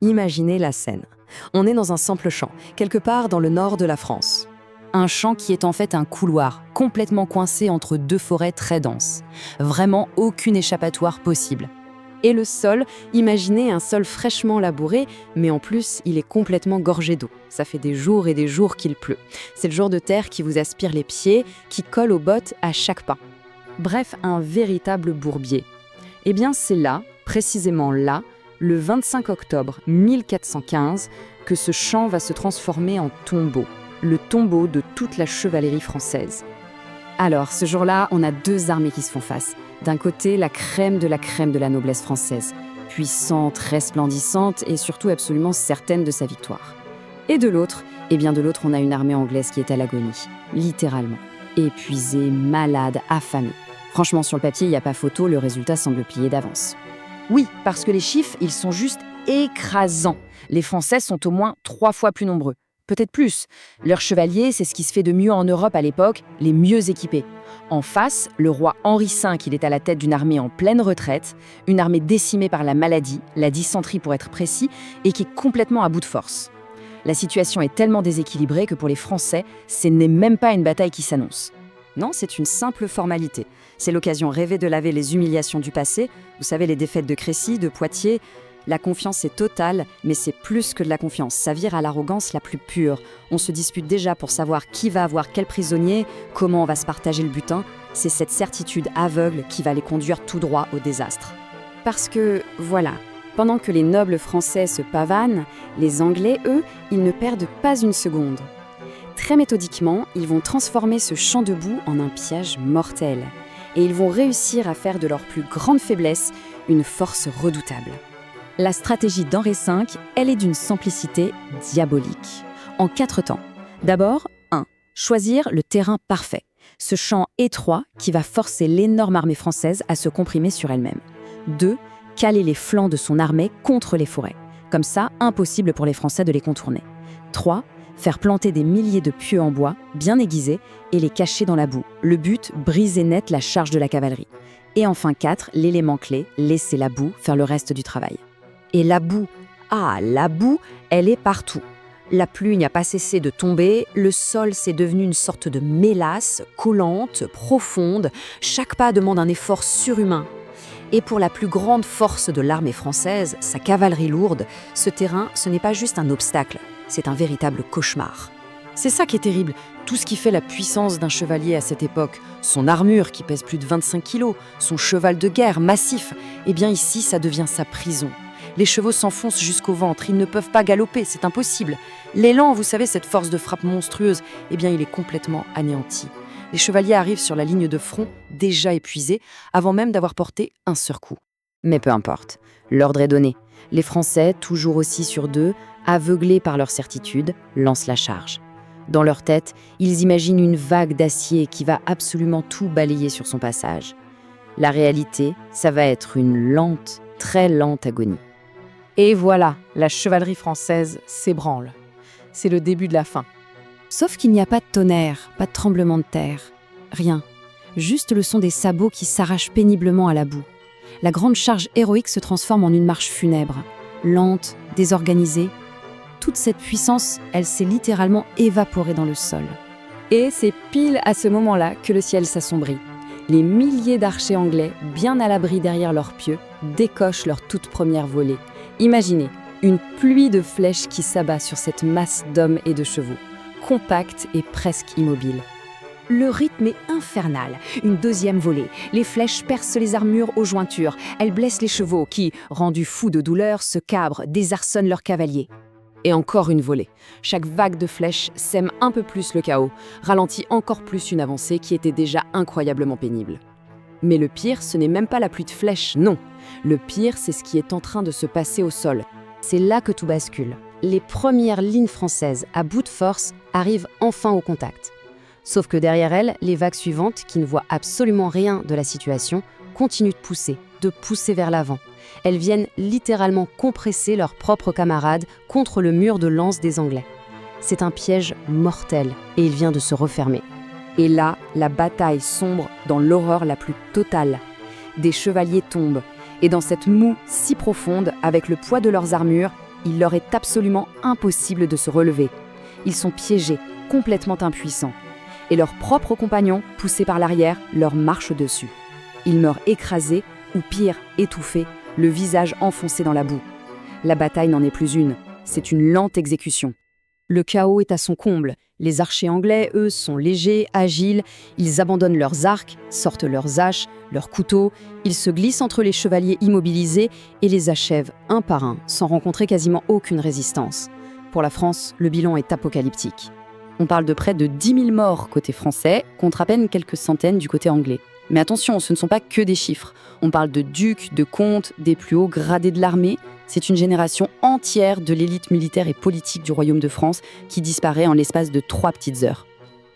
Imaginez la scène. On est dans un simple champ, quelque part dans le nord de la France. Un champ qui est en fait un couloir, complètement coincé entre deux forêts très denses. Vraiment aucune échappatoire possible. Et le sol, imaginez un sol fraîchement labouré, mais en plus, il est complètement gorgé d'eau. Ça fait des jours et des jours qu'il pleut. C'est le genre de terre qui vous aspire les pieds, qui colle aux bottes à chaque pas. Bref, un véritable bourbier. Eh bien, c'est là, précisément là, le 25 octobre 1415, que ce champ va se transformer en tombeau. Le tombeau de toute la chevalerie française. Alors, ce jour-là, on a deux armées qui se font face. D'un côté, la crème de la noblesse française, puissante, resplendissante et surtout absolument certaine de sa victoire. Et de l'autre, on a une armée anglaise qui est à l'agonie, littéralement. Épuisée, malade, affamée. Franchement, sur le papier, il n'y a pas photo, le résultat semble plié d'avance. Oui, parce que les chiffres, ils sont juste écrasants. Les Français sont au moins 3 fois plus nombreux. Peut-être plus. Leurs chevaliers, c'est ce qui se fait de mieux en Europe à l'époque, les mieux équipés. En face, le roi Henri V, il est à la tête d'une armée en pleine retraite, une armée décimée par la maladie, la dysenterie pour être précis, et qui est complètement à bout de force. La situation est tellement déséquilibrée que pour les Français, ce n'est même pas une bataille qui s'annonce. Non, c'est une simple formalité. C'est l'occasion rêvée de laver les humiliations du passé, vous savez, les défaites de Crécy, de Poitiers. La confiance est totale, mais c'est plus que de la confiance. Ça vire à l'arrogance la plus pure. On se dispute déjà pour savoir qui va avoir quel prisonnier, comment on va se partager le butin. C'est cette certitude aveugle qui va les conduire tout droit au désastre. Parce que, voilà, pendant que les nobles français se pavanent, les Anglais, eux, ils ne perdent pas une seconde. Très méthodiquement, ils vont transformer ce champ de boue en un piège mortel. Et ils vont réussir à faire de leur plus grande faiblesse une force redoutable. La stratégie d'Henri V, elle est d'une simplicité diabolique. En 4 temps. D'abord, 1. Choisir le terrain parfait. Ce champ étroit qui va forcer l'énorme armée française à se comprimer sur elle-même. 2. Caler les flancs de son armée contre les forêts. Comme ça, impossible pour les Français de les contourner. 3. Faire planter des milliers de pieux en bois, bien aiguisés, et les cacher dans la boue. Le but, briser net la charge de la cavalerie. Et enfin 4, l'élément clé, laisser la boue faire le reste du travail. Et la boue, elle est partout. La pluie n'a pas cessé de tomber, le sol s'est devenu une sorte de mélasse, collante, profonde. Chaque pas demande un effort surhumain. Et pour la plus grande force de l'armée française, sa cavalerie lourde, ce terrain, ce n'est pas juste un obstacle, c'est un véritable cauchemar. C'est ça qui est terrible, tout ce qui fait la puissance d'un chevalier à cette époque. Son armure qui pèse plus de 25 kilos, son cheval de guerre massif, eh bien ici, ça devient sa prison. Les chevaux s'enfoncent jusqu'au ventre, ils ne peuvent pas galoper, c'est impossible. L'élan, vous savez, cette force de frappe monstrueuse, eh bien il est complètement anéanti. Les chevaliers arrivent sur la ligne de front, déjà épuisés, avant même d'avoir porté un surcoup. Mais peu importe, l'ordre est donné. Les Français, toujours aussi sur d'eux, aveuglés par leur certitude, lancent la charge. Dans leur tête, ils imaginent une vague d'acier qui va absolument tout balayer sur son passage. La réalité, ça va être une lente, très lente agonie. Et voilà, la chevalerie française s'ébranle. C'est le début de la fin. Sauf qu'il n'y a pas de tonnerre, pas de tremblement de terre. Rien. Juste le son des sabots qui s'arrachent péniblement à la boue. La grande charge héroïque se transforme en une marche funèbre. Lente, désorganisée. Toute cette puissance, elle s'est littéralement évaporée dans le sol. Et c'est pile à ce moment-là que le ciel s'assombrit. Les milliers d'archers anglais, bien à l'abri derrière leurs pieux, décochent leur toute première volée. Imaginez, une pluie de flèches qui s'abat sur cette masse d'hommes et de chevaux, compacte et presque immobile. Le rythme est infernal. Une deuxième volée. Les flèches percent les armures aux jointures. Elles blessent les chevaux qui, rendus fous de douleur, se cabrent, désarçonnent leurs cavaliers. Et encore une volée. Chaque vague de flèches sème un peu plus le chaos, ralentit encore plus une avancée qui était déjà incroyablement pénible. Mais le pire, ce n'est même pas la pluie de flèches, non. Le pire, c'est ce qui est en train de se passer au sol. C'est là que tout bascule. Les premières lignes françaises, à bout de force, arrivent enfin au contact. Sauf que derrière elles, les vagues suivantes, qui ne voient absolument rien de la situation, continuent de pousser vers l'avant. Elles viennent littéralement compresser leurs propres camarades contre le mur de lance des Anglais. C'est un piège mortel et il vient de se refermer. Et là, la bataille sombre dans l'horreur la plus totale. Des chevaliers tombent, et dans cette moue si profonde, avec le poids de leurs armures, Il leur est absolument impossible de se relever. Ils sont piégés, complètement impuissants. Et leurs propres compagnons, poussés par l'arrière, leur marchent dessus. Ils meurent écrasés, ou pire, étouffés, le visage enfoncé dans la boue. La bataille n'en est plus une, c'est une lente exécution. Le chaos est à son comble. Les archers anglais, eux, sont légers, agiles. Ils abandonnent leurs arcs, sortent leurs haches, leurs couteaux. Ils se glissent entre les chevaliers immobilisés et les achèvent un par un, sans rencontrer quasiment aucune résistance. Pour la France, le bilan est apocalyptique. On parle de près de 10 000 morts côté français, contre à peine quelques centaines du côté anglais. Mais attention, ce ne sont pas que des chiffres. On parle de ducs, de comtes, des plus hauts gradés de l'armée. C'est une génération entière de l'élite militaire et politique du Royaume de France qui disparaît en l'espace de 3 petites heures.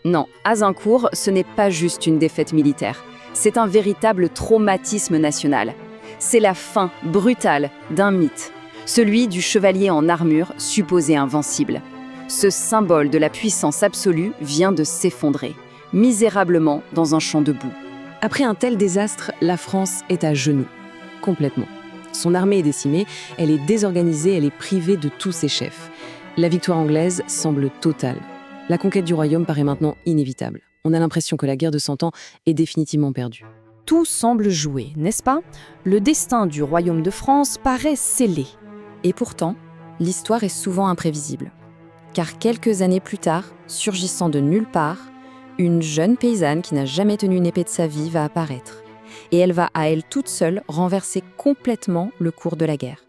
Non, Azincourt, ce n'est pas juste une défaite militaire. C'est un véritable traumatisme national. C'est la fin brutale d'un mythe, celui du chevalier en armure supposé invincible. Ce symbole de la puissance absolue vient de s'effondrer, misérablement dans un champ de boue. Après un tel désastre, la France est à genoux, complètement. Son armée est décimée, elle est désorganisée, elle est privée de tous ses chefs. La victoire anglaise semble totale. La conquête du royaume paraît maintenant inévitable. On a l'impression que la guerre de 100 ans est définitivement perdue. Tout semble joué, n'est-ce pas? Le destin du royaume de France paraît scellé. Et pourtant, l'histoire est souvent imprévisible. Car quelques années plus tard, surgissant de nulle part, une jeune paysanne qui n'a jamais tenu une épée de sa vie va apparaître. Et elle va à elle toute seule renverser complètement le cours de la guerre.